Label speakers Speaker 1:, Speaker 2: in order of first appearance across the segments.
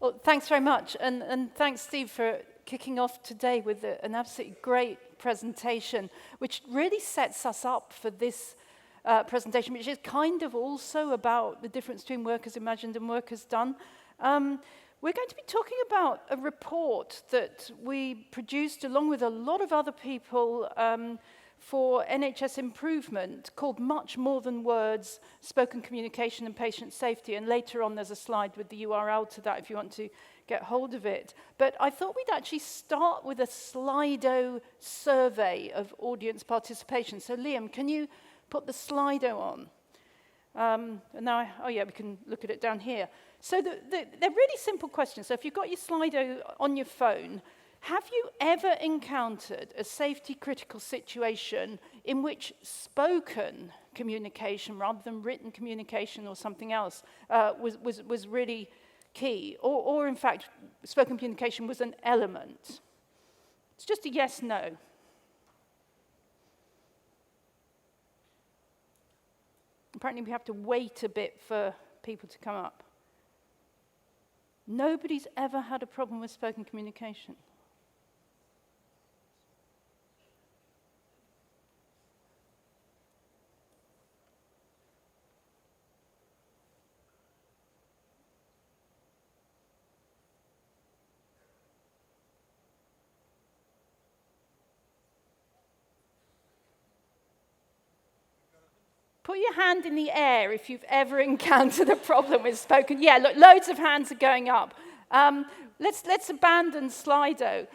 Speaker 1: Well, thanks very much, and thanks, Steve, for kicking off today with an absolutely great presentation, which really sets us up for this presentation, which is kind of also about the difference between workers imagined and workers done. We're going to be talking about a report that we produced along with a lot of other people for NHS improvement called Much More Than Words, Spoken Communication and Patient Safety. And later on there's a slide with the URL to that if you want to get hold of it. But I thought we'd actually start with a Slido survey of audience participation. So Liam, can you put the Slido on? And now, we can look at it down here. So they're really simple questions. So if you've got your Slido on your phone, have you ever encountered a safety critical situation in which spoken communication rather than written communication or something else was really key? Or in fact, spoken communication was an element? It's just a yes, no. Apparently we have to wait a bit for people to come up. Nobody's ever had a problem with spoken communication. Put your hand in the air if you've ever encountered a problem with spoken. Yeah, look, loads of hands are going up. Let's abandon Slido.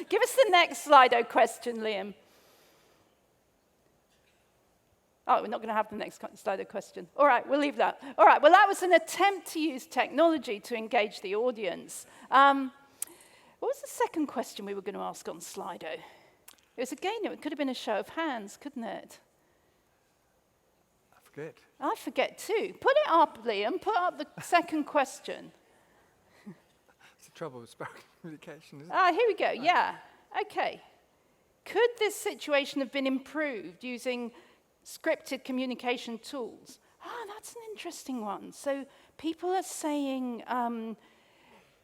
Speaker 1: Give us the next Slido question, Liam. Oh, we're not going to have the next Slido question. All right, we'll leave that. All right, well, that was an attempt to use technology to engage the audience. What was the second question we were going to ask on Slido? It could have been a show of hands, couldn't it? I forget too. Put it up, Liam. Put up the second question.
Speaker 2: It's the trouble with spoken communication, isn't it?
Speaker 1: Here we go. Yeah. Okay. Could this situation have been improved using scripted communication tools? That's an interesting one. So people are saying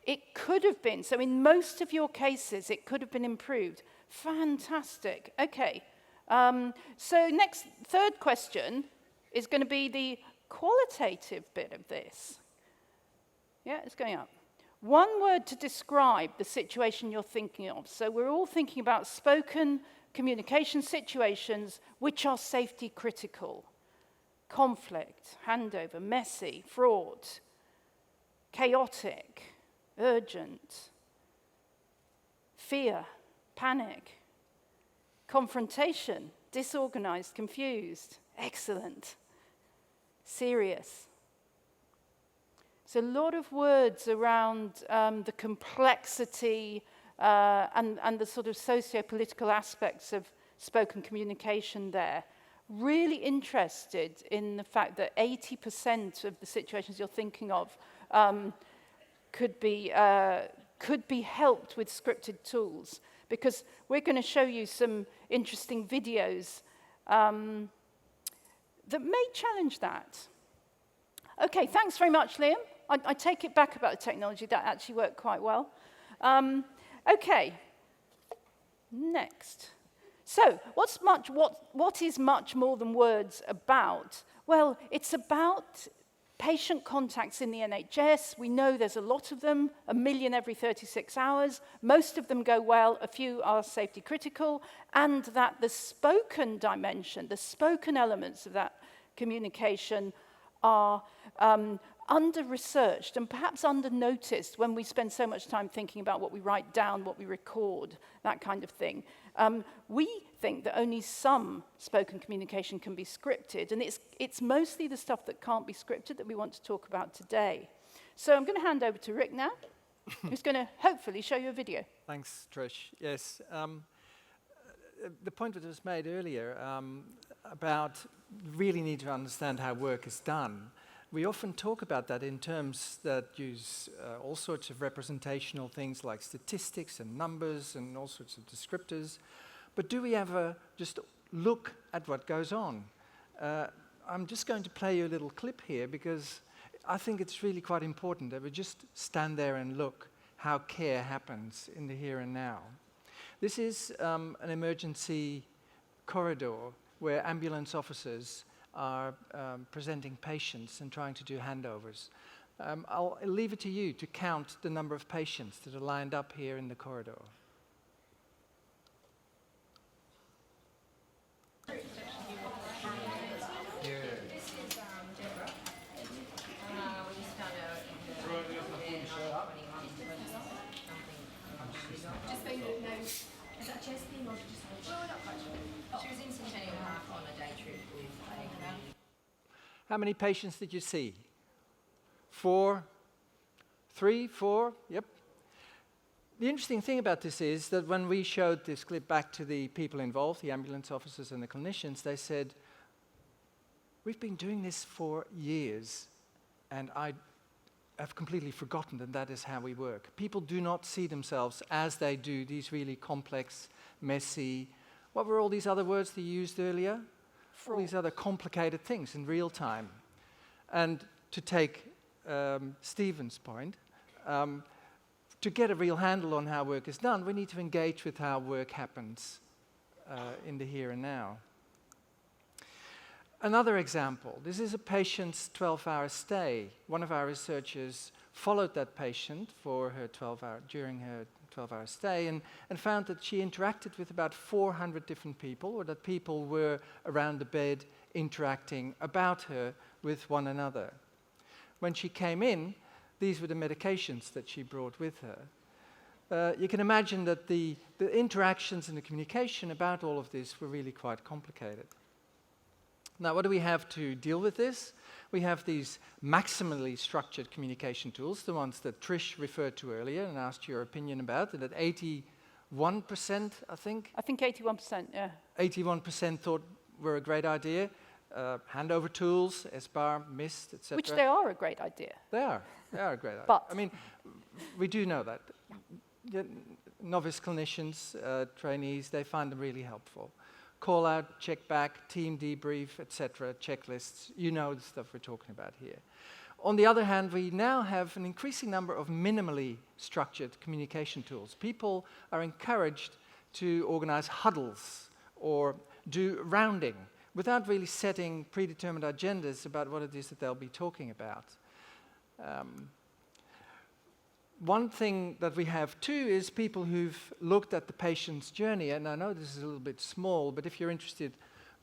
Speaker 1: it could have been. So in most of your cases, it could have been improved. Fantastic. Okay. So third question is going to be the qualitative bit of this. Yeah, it's going up. One word to describe the situation you're thinking of. So we're all thinking about spoken communication situations which are safety critical. Conflict, handover, messy, fraught, chaotic, urgent, fear, panic, confrontation, disorganized, confused, excellent, serious. It's a lot of words around the complexity and the sort of socio-political aspects of spoken communication there. Really interested in the fact that 80% of the situations you're thinking of could be helped with scripted tools, because we're going to show you some interesting videos that may challenge that. Okay, thanks very much, Liam. I take it back about the technology. That actually worked quite well. Okay, next. So, what is Much More Than Words about? Well, it's about patient contacts in the NHS. We know there's a lot of them, 1 million every 36 hours. Most of them go well, a few are safety critical, and that the spoken dimension, the spoken elements of that communication are under-researched and perhaps under-noticed when we spend so much time thinking about what we write down, what we record, that kind of thing. We think that only some spoken communication can be scripted, and it's mostly the stuff that can't be scripted that we want to talk about today. So I'm going to hand over to Rick now, who's going to hopefully show you a video.
Speaker 2: Thanks, Trish. Yes, the point that was made earlier about really need to understand how work is done. We often talk about that in terms that use all sorts of representational things like statistics and numbers and all sorts of descriptors. But do we ever just look at what goes on? I'm just going to play you a little clip here because I think it's really quite important that we just stand there and look how care happens in the here and now. This is an emergency corridor where ambulance officers are presenting patients and trying to do handovers. I'll leave it to you to count the number of patients that are lined up here in the corridor. How many patients did you see? 4? 3? 4? Yep. The interesting thing about this is that when we showed this clip back to the people involved, the ambulance officers and the clinicians, they said, we've been doing this for years, and I have completely forgotten that that is how we work. People do not see themselves as they do these really complex, messy, what were all these other words that you used earlier? All these other complicated things in real time. And to take Stephen's point, to get a real handle on how work is done, we need to engage with how work happens in the here and now. Another example, this is a patient's 12-hour stay. One of our researchers followed that patient for her during her 12-hour stay and found that she interacted with about 400 different people, or that people were around the bed interacting about her with one another. When she came in, these were the medications that she brought with her. You can imagine that the interactions and the communication about all of this were really quite complicated. Now, what do we have to deal with this? We have these maximally structured communication tools, the ones that Trish referred to earlier and asked your opinion about, and that 81%, I think?
Speaker 1: I think 81%, yeah.
Speaker 2: 81% thought were a great idea. Handover tools, SBAR, MIST, etc.
Speaker 1: Which they are a great idea.
Speaker 2: They are a great idea.
Speaker 1: But
Speaker 2: I mean, we do know that. Novice clinicians, trainees, they find them really helpful. Call out, check back, team debrief, etc., checklists. You know the stuff we're talking about here. On the other hand, we now have an increasing number of minimally structured communication tools. People are encouraged to organize huddles or do rounding without really setting predetermined agendas about what it is that they'll be talking about. One thing that we have too is people who've looked at the patient's journey, and I know this is a little bit small, but if you're interested,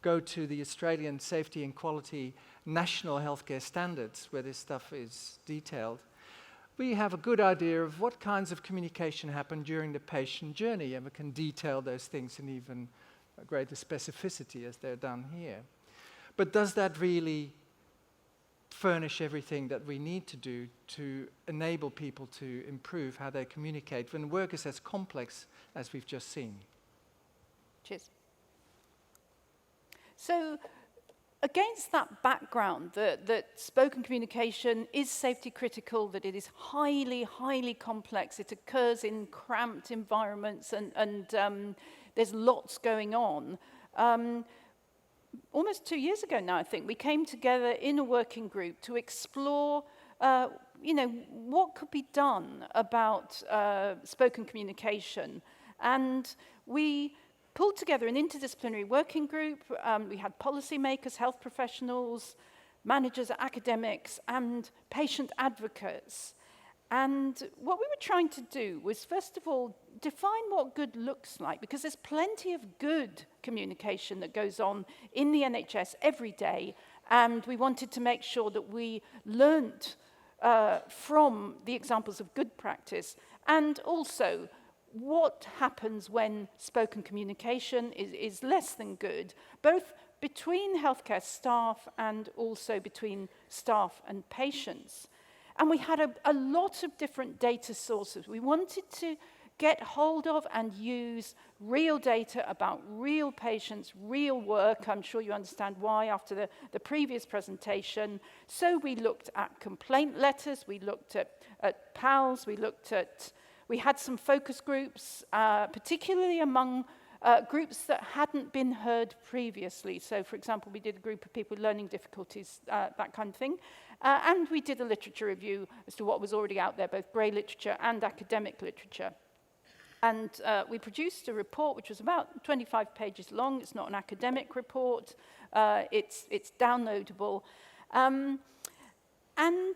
Speaker 2: go to the Australian Safety and Quality National Healthcare Standards, where this stuff is detailed. We have a good idea of what kinds of communication happen during the patient journey, and we can detail those things in even greater specificity as they're done here. But does that really furnish everything that we need to do to enable people to improve how they communicate when work is as complex as we've just seen?
Speaker 1: Cheers. So, against that background that spoken communication is safety critical, that it is highly, highly complex, it occurs in cramped environments and there's lots going on, almost 2 years ago now, I think, we came together in a working group to explore, what could be done about spoken communication. And we pulled together an interdisciplinary working group. We had policymakers, health professionals, managers, academics, and patient advocates. And what we were trying to do was, first of all, define what good looks like, because there's plenty of good communication that goes on in the NHS every day, and we wanted to make sure that we learnt from the examples of good practice, and also what happens when spoken communication is less than good, both between healthcare staff and also between staff and patients. And we had a lot of different data sources. We wanted to get hold of and use real data about real patients, real work. I'm sure you understand why after the previous presentation. So we looked at complaint letters, we looked at PALs, we had some focus groups, particularly among groups that hadn't been heard previously. So, for example, we did a group of people with learning difficulties, that kind of thing. And we did a literature review as to what was already out there, both grey literature and academic literature. And we produced a report which was about 25 pages long. It's not an academic report. It's downloadable. And I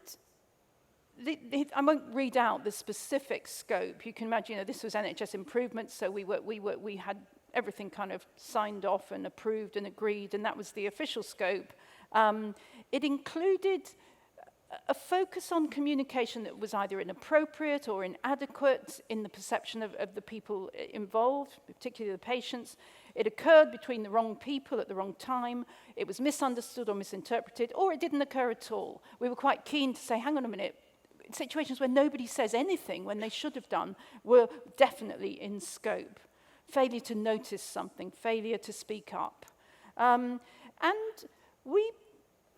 Speaker 1: won't read out the specific scope. You can imagine, this was NHS improvements, so we had everything kind of signed off and approved and agreed, and that was the official scope. It included a focus on communication that was either inappropriate or inadequate in the perception of the people involved, particularly the patients. It occurred between the wrong people at the wrong time. It was misunderstood or misinterpreted, or it didn't occur at all. We were quite keen to say, hang on a minute, situations where nobody says anything when they should have done were definitely in scope. Failure to notice something, failure to speak up. And we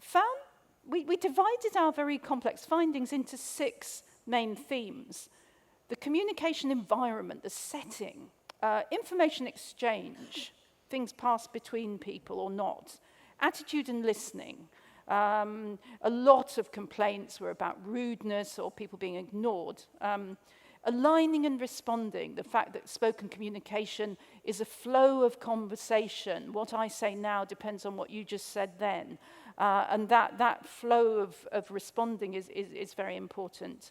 Speaker 1: found, we divided our very complex findings into 6 main themes. The communication environment, the setting, information exchange, things passed between people or not, attitude and listening. A lot of complaints were about rudeness or people being ignored. Aligning and responding, the fact that spoken communication is a flow of conversation. What I say now depends on what you just said then. And that flow of responding is very important.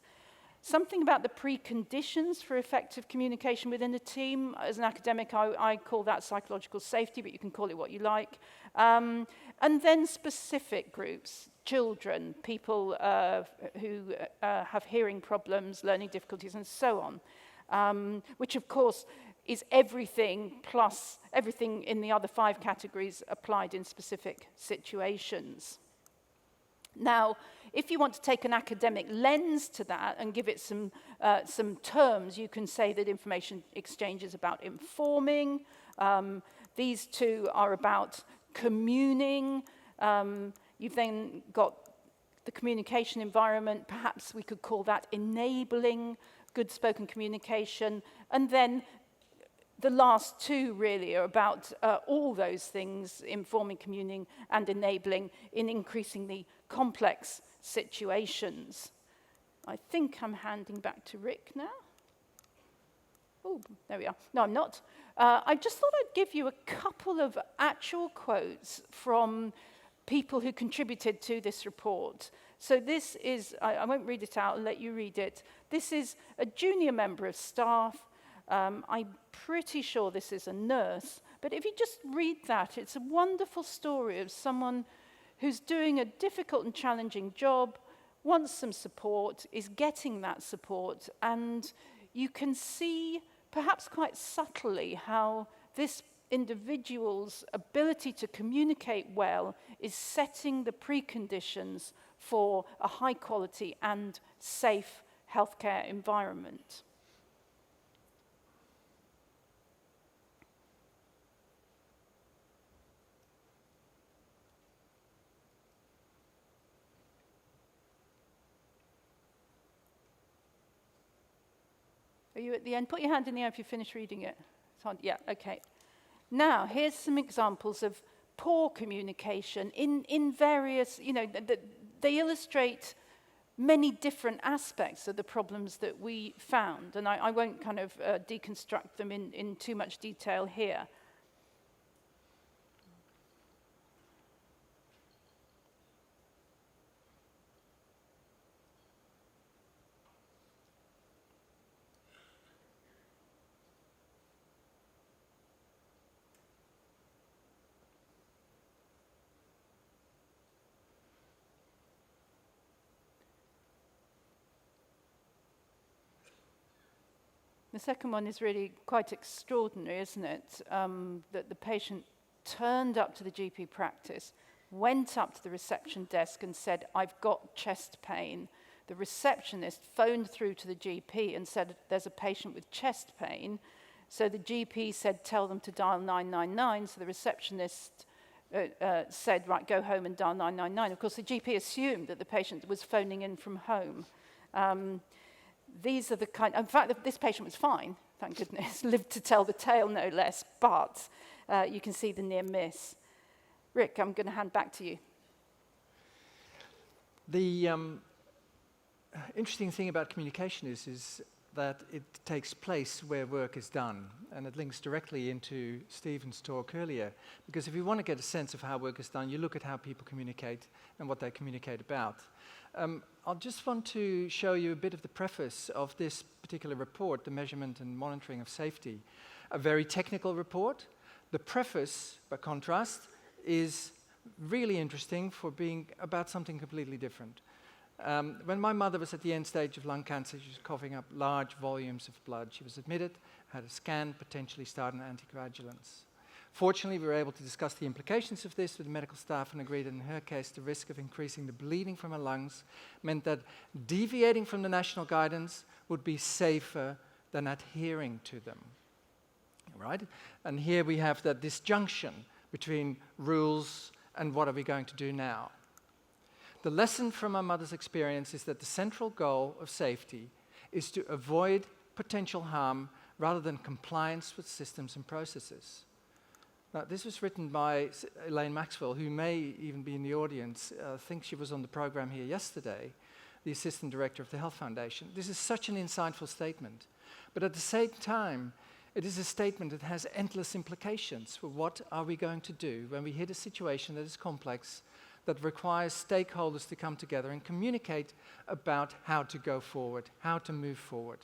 Speaker 1: Something about the preconditions for effective communication within a team. As an academic, I call that psychological safety, but you can call it what you like. And then specific groups, children, people who have hearing problems, learning difficulties, and so on, which, of course, is everything plus everything in the other 5 categories applied in specific situations. Now, if you want to take an academic lens to that and give it some terms, you can say that information exchange is about informing. These 2 are about communing. You've then got the communication environment. Perhaps we could call that enabling good spoken communication. And then the last 2 really are about all those things, informing, communing, and enabling in increasingly complex situations. I think I'm handing back to Rick now. Oh, there we are. No, I'm not. I just thought I'd give you a couple of actual quotes from people who contributed to this report. So this is, I won't read it out, I'll let you read it. This is a junior member of staff. I'm pretty sure this is a nurse, but if you just read that, it's a wonderful story of someone who's doing a difficult and challenging job, wants some support, is getting that support, and you can see, perhaps quite subtly, how this individual's ability to communicate well is setting the preconditions for a high quality and safe healthcare environment. Are you at the end? Put your hand in the air if you finish reading it. Yeah, okay. Now, here's some examples of poor communication in various, they illustrate many different aspects of the problems that we found. And I won't kind of deconstruct them in too much detail here. The second one is really quite extraordinary, isn't it? That the patient turned up to the GP practice, went up to the reception desk and said, I've got chest pain. The receptionist phoned through to the GP and said, there's a patient with chest pain. So the GP said, tell them to dial 999. So the receptionist said, right, go home and dial 999. Of course, the GP assumed that the patient was phoning in from home. These are the kind, in fact, this patient was fine. thank goodness, lived to tell the tale no less, but you can see the near miss. Rick, I'm going to hand back to you.
Speaker 2: The interesting thing about communication is that it takes place where work is done, and it links directly into Stephen's talk earlier, because if you want to get a sense of how work is done, you look at how people communicate and what they communicate about. I'll just want to show you a bit of the preface of this particular report, the Measurement and Monitoring of Safety, a very technical report. The preface, by contrast, is really interesting for being about something completely different. When my mother was at the end stage of lung cancer, she was coughing up large volumes of blood. She was admitted, had a scan, potentially started anticoagulants. Fortunately, we were able to discuss the implications of this with the medical staff and agreed that in her case, the risk of increasing the bleeding from her lungs meant that deviating from the national guidance would be safer than adhering to them. Right? And here we have that disjunction between rules and what are we going to do now. The lesson from my mother's experience is that the central goal of safety is to avoid potential harm rather than compliance with systems and processes. Now, this was written by Elaine Maxwell, who may even be in the audience. I think she was on the program here yesterday, the Assistant Director of the Health Foundation. This is such an insightful statement. But at the same time, it is a statement that has endless implications for what are we going to do when we hit a situation that is complex, that requires stakeholders to come together and communicate about how to go forward, how to move forward,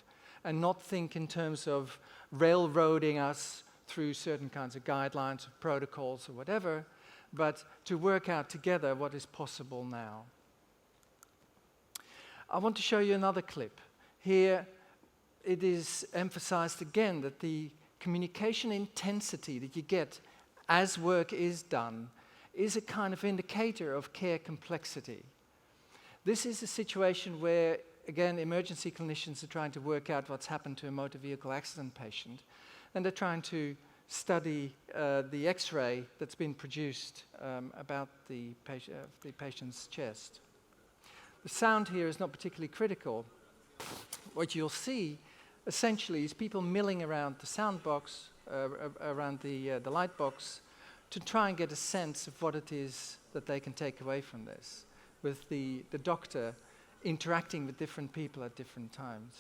Speaker 2: and not think in terms of railroading us through certain kinds of guidelines or protocols or whatever, but to work out together what is possible now. I want to show you another clip. Here it is emphasized again that the communication intensity that you get as work is done is a kind of indicator of care complexity. This is a situation where, again, emergency clinicians are trying to work out what's happened to a motor vehicle accident patient, and they're trying to study the X-ray that's been produced about the patient's chest. The sound here is not particularly critical. What you'll see, essentially, is people milling around the sound box, around the light box, to try and get a sense of what it is that they can take away from this, with the doctor interacting with different people at different times.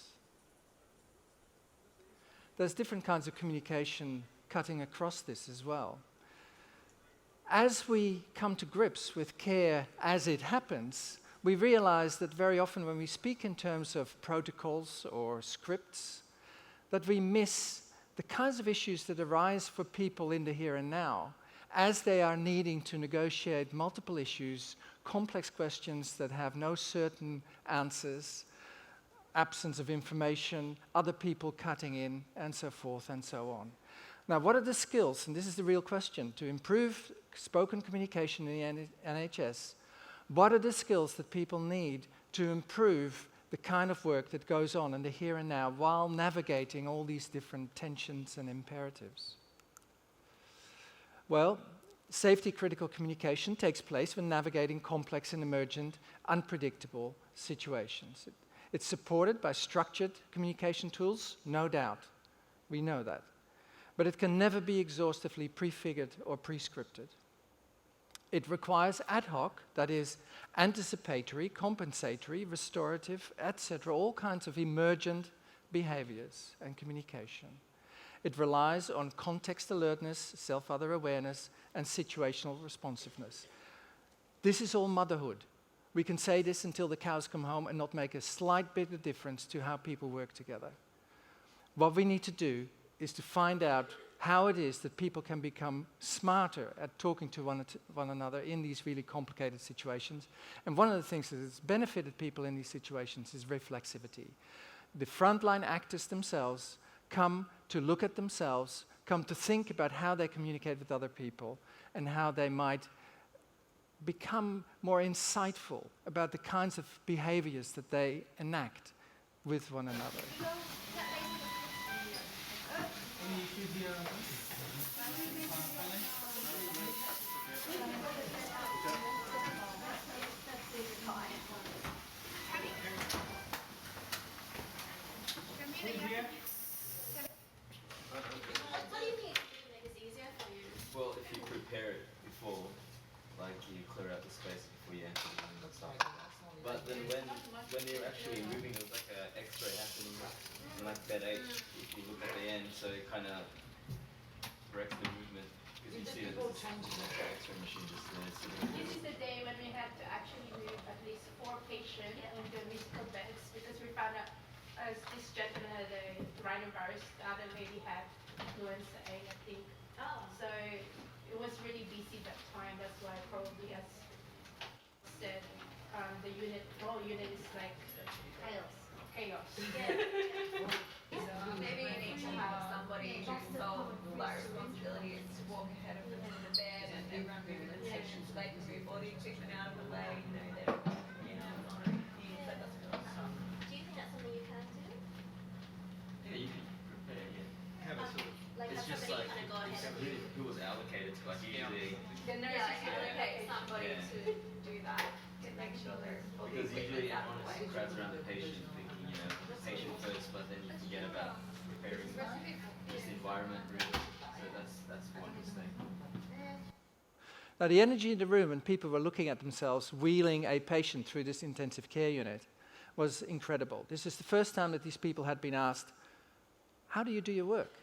Speaker 2: There's different kinds of communication cutting across this as well. As we come to grips with care as it happens, we realize that very often when we speak in terms of protocols or scripts, that we miss the kinds of issues that arise for people in the here and now, as they are needing to negotiate multiple issues, complex questions that have no certain answers, absence of information, other people cutting in, and so forth and so on. Now, what are the skills, and this is the real question, to improve spoken communication in the NHS? What are the skills that people need to improve the kind of work that goes on in the here and now while navigating all these different tensions and imperatives? Well, safety-critical communication takes place when navigating complex and emergent, unpredictable situations. It's supported by structured communication tools, no doubt. We know that. But it can never be exhaustively prefigured or prescripted. It requires ad hoc, that is, anticipatory, compensatory, restorative, etc., all kinds of emergent behaviors and communication. It relies on context alertness, self-other awareness, and situational responsiveness. This is all motherhood. We can say this until the cows come home and not make a slight bit of difference to how people work together. What we need to do is to find out how it is that people can become smarter at talking to one another in these really complicated situations. And one of the things that has benefited people in these situations is reflexivity. The frontline actors themselves come to look at themselves, come to think about how they communicate with other people and how they might become more insightful about the kinds of behaviors that they enact with one another.
Speaker 3: were actually moving. There was like an X-ray happening in like bed 8. If you look at the end, so it kind of corrects the movement because you see that there's an X-ray machine just there.
Speaker 1: This is the day when we had to actually move at least 4 patients into musical beds because we found out as this gentleman had a rhinovirus, the other lady had influenza A, I think. Oh. So it was really busy that time. That's why probably as said, the whole unit is like chaos. Yeah.
Speaker 4: So maybe you need to have somebody whose sole responsibility is to walk ahead of them to the bed and everyone moving the patient so they can move all the equipment out of the way, they're, on things, that doesn't really stop.
Speaker 5: Do you think that's something you can do?
Speaker 3: Yeah, you can prepare. Have a sort of.
Speaker 5: Like
Speaker 3: it's
Speaker 5: have
Speaker 3: just
Speaker 5: somebody
Speaker 3: like
Speaker 5: kind of go ahead and do
Speaker 3: who was allocated to like usually.
Speaker 4: The nurses allocate somebody to do that, to make sure there's all the
Speaker 3: Because usually
Speaker 4: equipment out of
Speaker 3: everyone
Speaker 4: the way.
Speaker 3: crowds around the patient thinking, patient first, but then you forget about preparing just the environment really. So that's one mistake.
Speaker 2: Now, the energy in the room when people were looking at themselves wheeling a patient through this intensive care unit was incredible. This is the first time that these people had been asked, how do you do your work?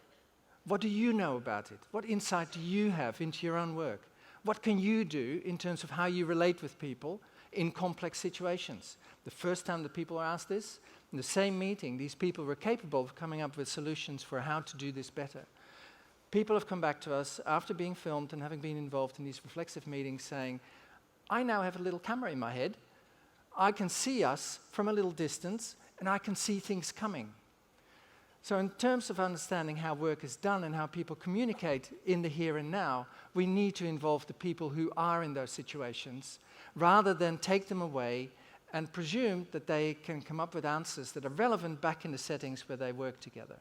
Speaker 2: What do you know about it? What insight do you have into your own work? What can you do in terms of how you relate with people in complex situations? The first time that people were asked this, in the same meeting, these people were capable of coming up with solutions for how to do this better. People have come back to us after being filmed and having been involved in these reflexive meetings saying, I now have a little camera in my head. I can see us from a little distance and I can see things coming. So in terms of understanding how work is done and how people communicate in the here and now, we need to involve the people who are in those situations rather than take them away and presume that they can come up with answers that are relevant back in the settings where they work together.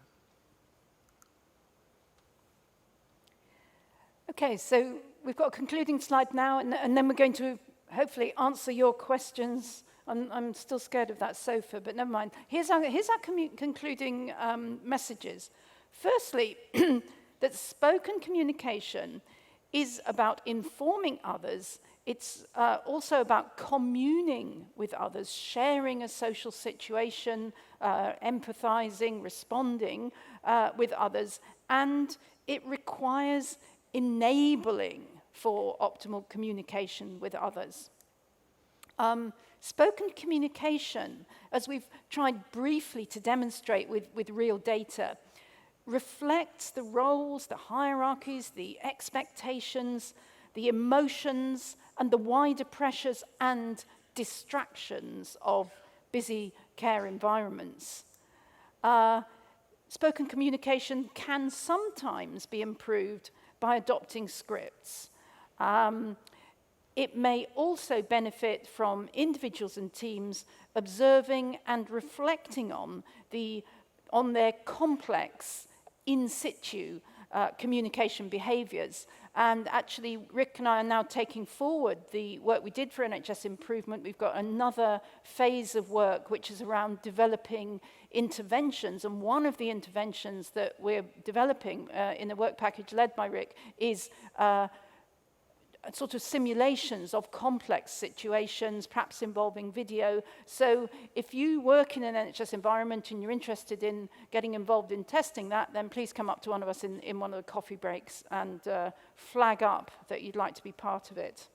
Speaker 1: Okay, so we've got a concluding slide now, and then we're going to hopefully answer your questions. I'm still scared of that sofa, but never mind. Here's our concluding messages. Firstly, that spoken communication is about informing others. It's also about communing with others, sharing a social situation, empathizing, responding with others, and it requires enabling for optimal communication with others. Spoken communication, as we've tried briefly to demonstrate with real data, reflects the roles, the hierarchies, the expectations, the emotions, and the wider pressures and distractions of busy care environments. Spoken communication can sometimes be improved by adopting scripts. It may also benefit from individuals and teams observing and reflecting on their complex in situ communication behaviours. And actually, Rick and I are now taking forward the work we did for NHS Improvement. We've got another phase of work which is around developing interventions. And one of the interventions that we're developing in the work package led by Rick is sort of simulations of complex situations, perhaps involving video. So if you work in an NHS environment and you're interested in getting involved in testing that, then please come up to one of us in one of the coffee breaks and flag up that you'd like to be part of it.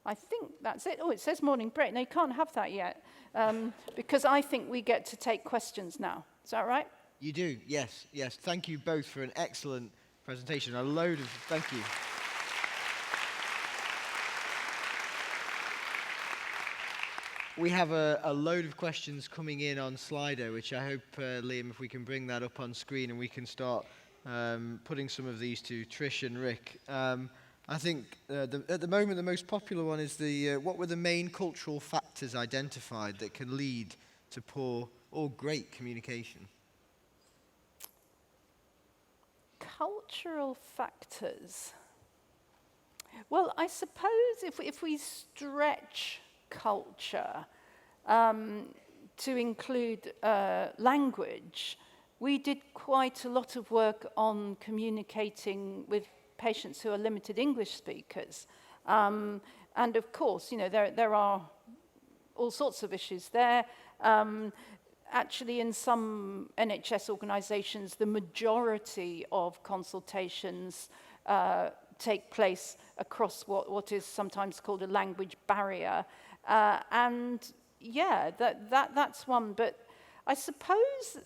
Speaker 1: I think that's it. Oh, it says morning break. No, you can't have that yet because I think we get to take questions now. Is that right?
Speaker 6: You do, yes. Thank you both for an excellent presentation. Thank you. We have a load of questions coming in on Slido, which I hope, Liam, if we can bring that up on screen and we can start putting some of these to Trish and Rick. I think at the moment the most popular one is what were the main cultural factors identified that can lead to poor or great communication?
Speaker 1: Cultural factors. Well, I suppose if we stretch culture to include language, we did quite a lot of work on communicating with patients who are limited English speakers. And of course, there are all sorts of issues there. Actually, in some NHS organisations, the majority of consultations take place across what is sometimes called a language barrier. And yeah, that's one. But I suppose,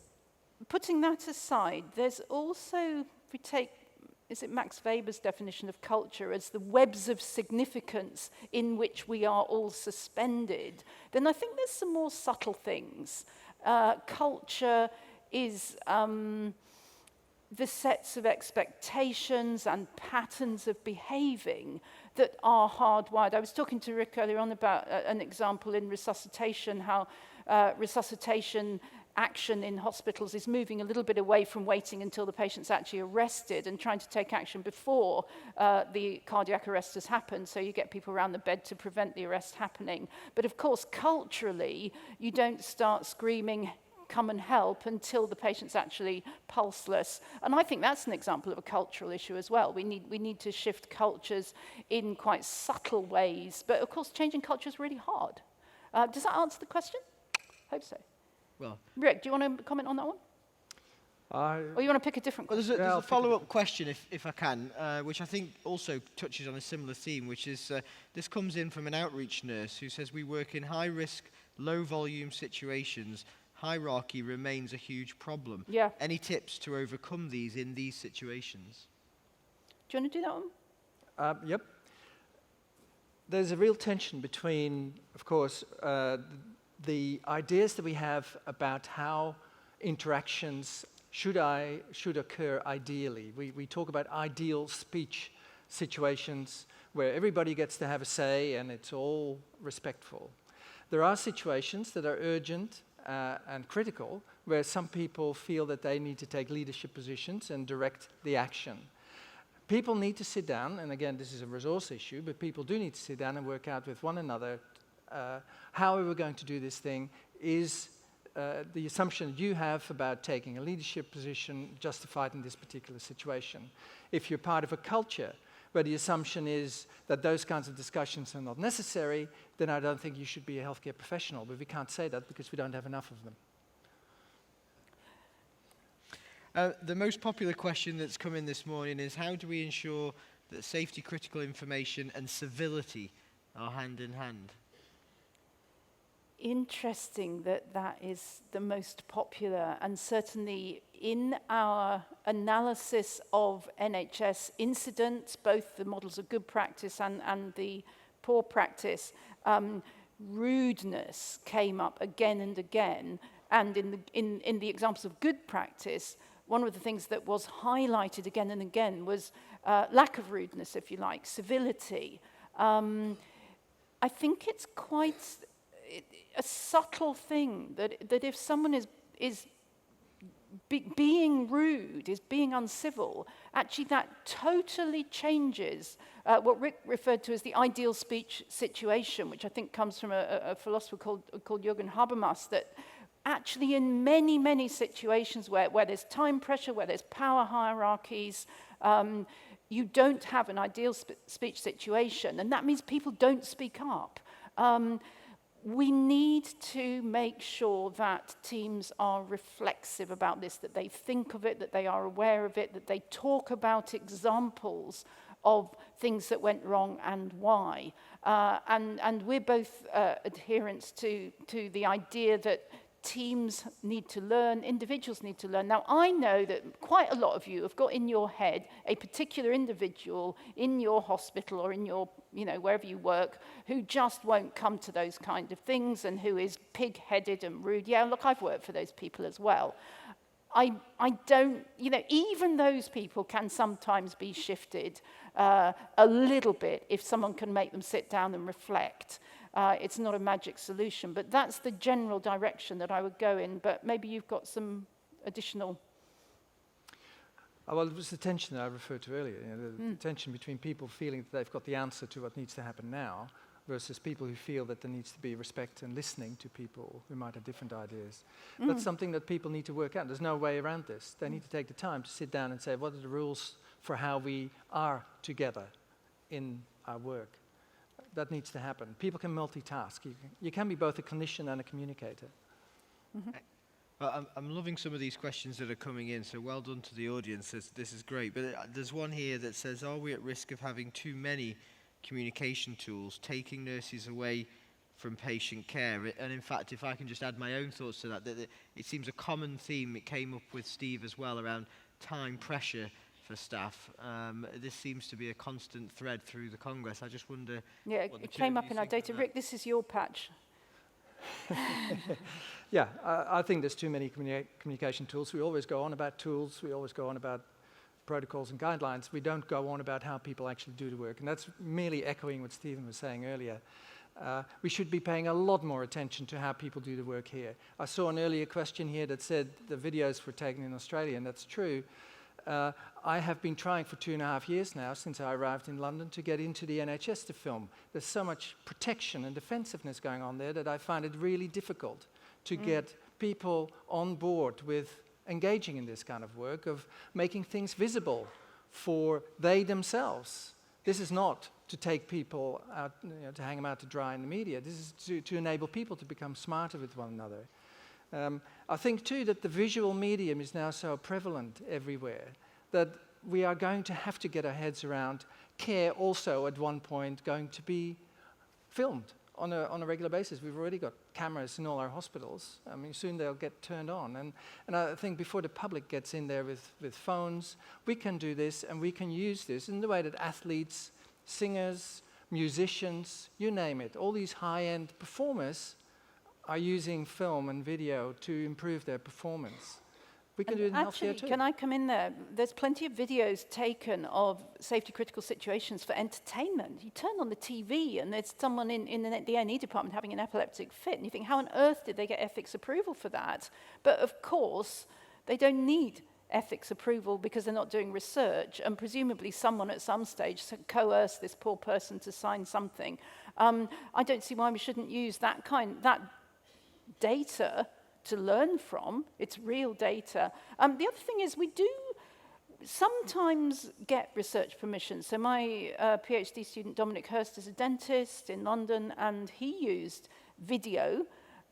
Speaker 1: putting that aside, there's also, if we take, is it Max Weber's definition of culture as the webs of significance in which we are all suspended, then I think there's some more subtle things. Culture is the sets of expectations and patterns of behaving that are hardwired. I was talking to Rick earlier on about an example in resuscitation, how resuscitation action in hospitals is moving a little bit away from waiting until the patient's actually arrested and trying to take action before the cardiac arrest has happened, so you get people around the bed to prevent the arrest happening. But of course, culturally, you don't start screaming, "Come and help," until the patient's actually pulseless. And I think that's an example of a cultural issue as well. We need to shift cultures in quite subtle ways. But of course, changing culture is really hard. Does that answer the question? Hope so.
Speaker 6: Well,
Speaker 1: Rick, do you want to comment on that one? Or you want to pick a different
Speaker 6: well,
Speaker 1: question?
Speaker 6: there's a follow-up question, if I can, which I think also touches on a similar theme, which is, this comes in from an outreach nurse who says, we work in high-risk, low-volume situations. Hierarchy remains a huge problem.
Speaker 1: Yeah.
Speaker 6: Any tips to overcome these in these situations?
Speaker 1: Do you want to do that one?
Speaker 2: Yep. There's a real tension between, of course, the ideas that we have about how interactions should occur ideally. We talk about ideal speech situations where everybody gets to have a say and it's all respectful. There are situations that are urgent and critical where some people feel that they need to take leadership positions and direct the action. People need to sit down, and again, this is a resource issue, but people do need to sit down and work out with one another how are we going to do this thing. Is the assumption you have about taking a leadership position justified in this particular situation? If you're part of a culture where the assumption is that those kinds of discussions are not necessary, then I don't think you should be a healthcare professional. But we can't say that because we don't have enough of them.
Speaker 6: The most popular question that's come in this morning is, how do we ensure that safety critical information and civility are hand in hand?
Speaker 1: Interesting that is the most popular, and certainly in our analysis of NHS incidents, both the models of good practice and the poor practice, rudeness came up again and again. And in the examples of good practice, one of the things that was highlighted again and again was lack of rudeness, if you like, civility. I think it's quite a subtle thing that if someone is being rude, is being uncivil, actually that totally changes what Rick referred to as the ideal speech situation, which I think comes from a philosopher called Jürgen Habermas, that actually in many, many situations where there's time pressure, where there's power hierarchies, you don't have an ideal speech situation, and that means people don't speak up. We need to make sure that teams are reflexive about this, that they think of it, that they are aware of it, that they talk about examples of things that went wrong and why. And we're both adherents to the idea that teams need to learn, individuals need to learn. Now, I know that quite a lot of you have got in your head a particular individual in your hospital or in your, wherever you work, who just won't come to those kind of things and who is pig-headed and rude. Yeah, look, I've worked for those people as well. I don't, even those people can sometimes be shifted a little bit if someone can make them sit down and reflect. It's not a magic solution, but that's the general direction that I would go in. But maybe you've got some additional.
Speaker 2: Well, it was the tension that I referred to earlier. The tension between people feeling that they've got the answer to what needs to happen now versus people who feel that there needs to be respect and listening to people who might have different ideas. That's something that people need to work out. There's no way around this. They need to take the time to sit down and say, what are the rules for how we are together in our work? that needs to happen. People can multitask. You can be both a clinician and a communicator.
Speaker 6: Well, I'm loving some of these questions that are coming in, so well done to the audience. This is great. But there's one here that says, are we at risk of having too many communication tools, taking nurses away from patient care? And in fact, if I can just add my own thoughts to that it seems a common theme. It came up with Steve as well around time pressure for staff. This seems to be a constant thread through the Congress. I just wonder...
Speaker 1: Yeah, it came up in our data. Rick, this is your patch.
Speaker 2: Yeah, I think there's too many communication tools. We always go on about tools. We always go on about protocols and guidelines. We don't go on about how people actually do the work. And that's merely echoing what Stephen was saying earlier. We should be paying a lot more attention to how people do the work here. I saw an earlier question here that said the videos were taken in Australia, and that's true. I have been trying for 2.5 years now, since I arrived in London, to get into the NHS to film. There's so much protection and defensiveness going on there that I find it really difficult to get people on board with engaging in this kind of work, of making things visible for they themselves. This is not to take people out, to hang them out to dry in the media. This is to enable people to become smarter with one another. I think too that the visual medium is now so prevalent everywhere that we are going to have to get our heads around care also at one point going to be filmed on a regular basis. We've already got cameras in all our hospitals. I mean, soon they'll get turned on. And I think before the public gets in there with phones, we can do this and we can use this in the way that athletes, singers, musicians, you name it, all these high-end performers are using film and video to improve their performance. We can do it in healthcare too.
Speaker 1: Can I come in there? There's plenty of videos taken of safety critical situations for entertainment. You turn on the TV and there's someone in the A&E department having an epileptic fit, and you think, how on earth did they get ethics approval for that? But of course, they don't need ethics approval because they're not doing research, and presumably someone at some stage coerced this poor person to sign something. I don't see why we shouldn't use that data to learn from. It's real data. The other thing is we do sometimes get research permission. So my PhD student Dominic Hurst is a dentist in London, and he used video,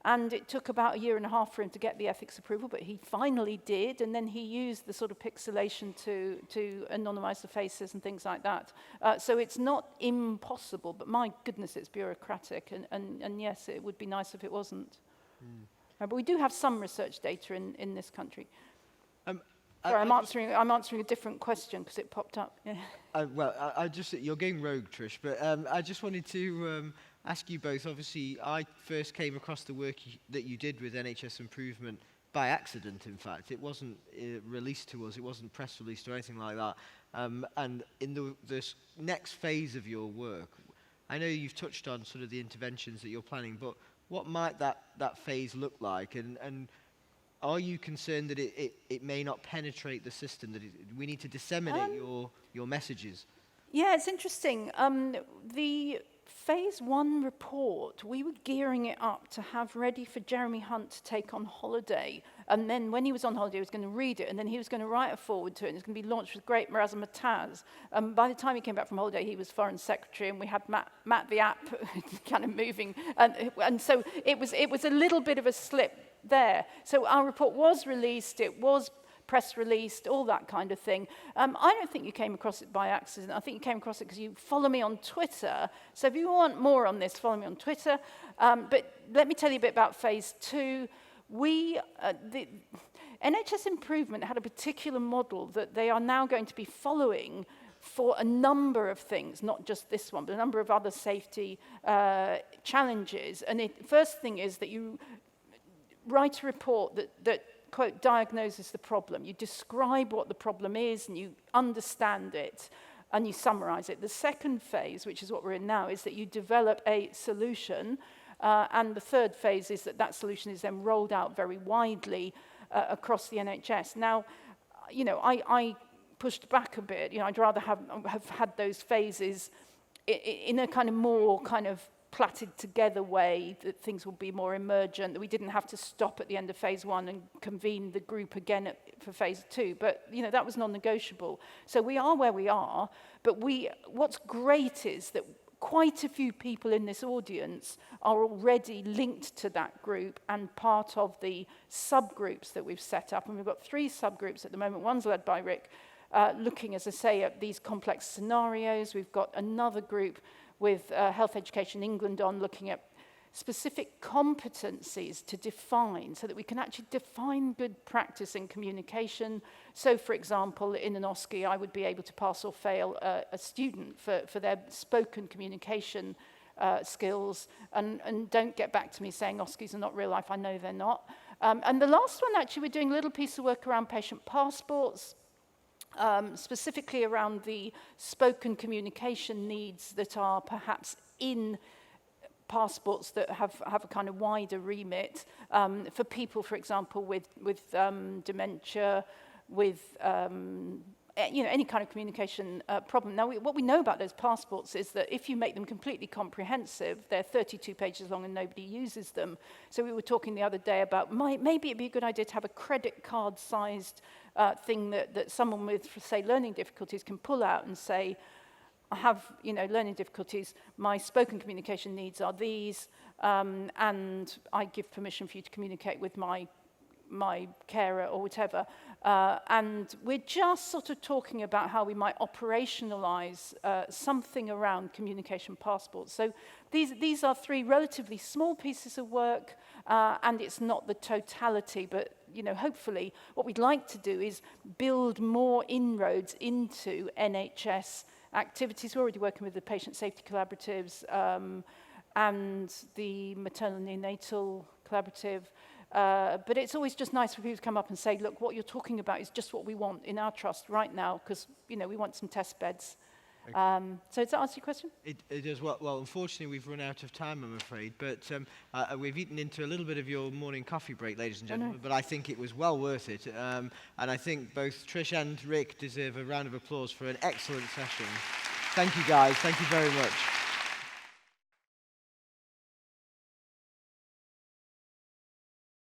Speaker 1: and it took about 1.5 years for him to get the ethics approval, but he finally did, and then he used the sort of pixelation to anonymize the faces and things like that. So it's not impossible, but my goodness, it's bureaucratic, and yes, it would be nice if it wasn't. But we do have some research data in this country. Sorry, I'm answering a different question because it popped up. Yeah.
Speaker 6: You're going rogue, Trish, but I just wanted to ask you both. Obviously, I first came across the work that you did with NHS Improvement by accident, in fact. It wasn't released to us, it wasn't press released or anything like that. And in this next phase of your work, I know you've touched on sort of the interventions that you're planning, but what might that phase look like? And are you concerned that it may not penetrate the system, that we need to disseminate your messages?
Speaker 1: Yeah, it's interesting. The Phase 1 report, we were gearing it up to have ready for Jeremy Hunt to take on holiday. And then when he was on holiday, he was going to read it, and then he was going to write a forward to it, and it's going to be launched with great razzmatazz. By the time he came back from holiday, he was Foreign Secretary, and we had Matt the app kind of moving. And so it was a little bit of a slip there. So our report was released, it was press released, all that kind of thing. I don't think you came across it by accident. I think you came across it because you follow me on Twitter. So if you want more on this, follow me on Twitter. But let me tell you a bit about Phase 2. The NHS Improvement had a particular model that they are now going to be following for a number of things, not just this one, but a number of other safety challenges. And the first thing is that you write a report that quote, diagnoses the problem. You describe what the problem is and you understand it and you summarize it. The second phase, which is what we're in now, is that you develop a solution, and the third phase is that solution is then rolled out very widely across the NHS. Now, I pushed back a bit. I'd rather have had those phases in a kind of more kind of platted together way, that things will be more emergent, that we didn't have to stop at the end of Phase 1 and convene the group again for Phase 2. But, that was non-negotiable. So we are where we are, but what's great is that quite a few people in this audience are already linked to that group and part of the subgroups that we've set up. And we've got 3 subgroups at the moment. One's led by Rick, looking, as I say, at these complex scenarios. We've got another group with Health Education England on, looking at specific competencies to define so that we can actually define good practice in communication. So, for example, in an OSCE, I would be able to pass or fail a student for their spoken communication skills, and don't get back to me saying OSCEs are not real life. I know they're not. And the last one, actually, we're doing a little piece of work around patient passports, specifically around the spoken communication needs that are perhaps in passports that have a kind of wider remit for people, for example, with dementia, with any kind of communication problem. Now, what we know about those passports is that if you make them completely comprehensive, they're 32 pages long and nobody uses them. So we were talking the other day about maybe it'd be a good idea to have a credit card-sized thing that someone with, say, learning difficulties can pull out and say, I have, learning difficulties. My spoken communication needs are these, and I give permission for you to communicate with my carer or whatever. And we're just sort of talking about how we might operationalize something around communication passports. So these are 3 relatively small pieces of work, and it's not the totality, but hopefully what we'd like to do is build more inroads into NHS activities. We're already working with the patient safety collaboratives and the maternal neonatal collaborative. But it's always just nice for people to come up and say, look, what you're talking about is just what we want in our trust right now, because we want some test beds. So does that answer your question?
Speaker 6: It does. Well, unfortunately, we've run out of time, I'm afraid. But we've eaten into a little bit of your morning coffee break, ladies and gentlemen. But I think it was well worth it. And I think both Trish and Rick deserve a round of applause for an excellent session. Thank you, guys. Thank you very much.